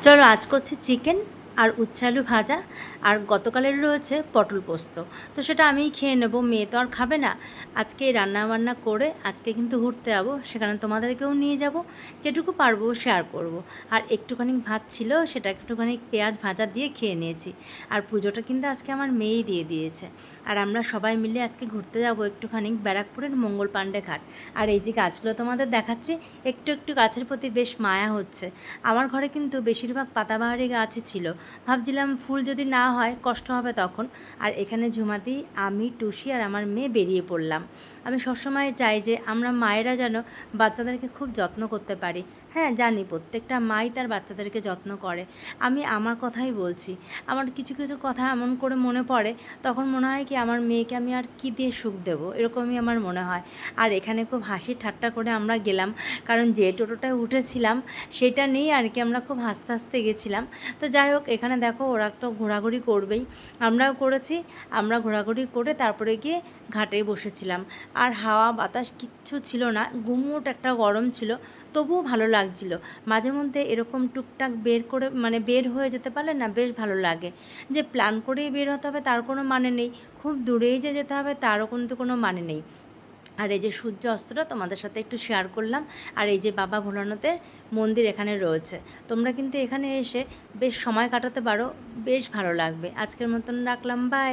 চলো আজ করছি চিকেন আর উচ্ছে আলু ভাজা, আর গতকালের রয়েছে পটল পোস্ত। তো সেটা আমিই খেয়ে নেবো, মেয়ে তো আর খাবে না। আজকে রান্না বান্না করে আজকে কিন্তু ঘুরতে যাবো, সেখানে তোমাদেরকেও নিয়ে যাব, যেটুকু পারবো শেয়ার করব। আর একটুখানি ভাত ছিল, সেটা একটুখানি পেঁয়াজ ভাজা দিয়ে খেয়ে নিয়েছি। আর পুজোটা কিন্তু আজকে আমার মেয়েই দিয়ে দিয়েছে। আর আমরা সবাই মিলে আজকে ঘুরতে যাব একটুখানি ব্যারাকপুরের মঙ্গল পাণ্ডে ঘাট। আর এই যে গাছগুলো তোমাদের দেখাচ্ছি, একটু একটু গাছের প্রতি বেশ মায়া হচ্ছে। আমার ঘরে কিন্তু বেশিরভাগ পাতাবাহারি গাছই ছিল। ভাবছিলাম ফুল যদি না হয় কষ্ট হবে তখন। আর এখানে ঝুমাতেই আমি, টুসি আর আমার মেয়ে বেরিয়ে পড়লাম। আমি সবসময় চাই যে আমরা মায়েরা যেন বাচ্চাদেরকে খুব যত্ন করতে পারি। হ্যাঁ জানি প্রত্যেকটা মাই তার বাচ্চাদেরকে যত্ন করে। আমি আমার কথাই বলছি। আমার কিছু কিছু কথা এমন করে মনে পড়ে, তখন মনে হয় কি আমার মেয়েকে আমি আর কী দিয়ে সুখ দেবো, এরকমই আমার মনে হয়। আর এখানে খুব হাসি ঠাট্টা করে আমরা গেলাম, কারণ যে টোটোটায় উঠেছিলাম সেটা নেই আর কি, আমরা খুব হাসতে হাসতে গেছিলাম। তো যাই হোক, এখানে দেখো ওরা একটা ঘোরাঘুরি করবেই, আমরাও করেছি। আমরা ঘোরাঘুরি করে তারপরে গিয়ে ঘাটে বসেছিলাম। আর হাওয়া বাতাস কিচ্ছু ছিল না, গুমোট একটা গরম ছিল, তবুও ভালো লাগছিল। মাঝে মধ্যে এরকম টুকটাক বের করে বের হয়ে যেতে পারলে না বেশ ভালো লাগে। যে প্ল্যান করেই বের হতে হবে তার কোনো মানে নেই, খুব দূরেই যে যেতে হবে তারও কিন্তু কোনো মানে নেই। আর এই যে সূর্য অস্তটা তোমাদের সাথে একটু শেয়ার করলাম। আর এই যে বাবা ভোলানাথের মন্দির এখানে রয়েছে, তোমরা কিন্তু এখানে এসে বেশ সময় কাটাতে পারো, বেশ ভালো লাগবে। আজকের মতন রাখলাম, বাই।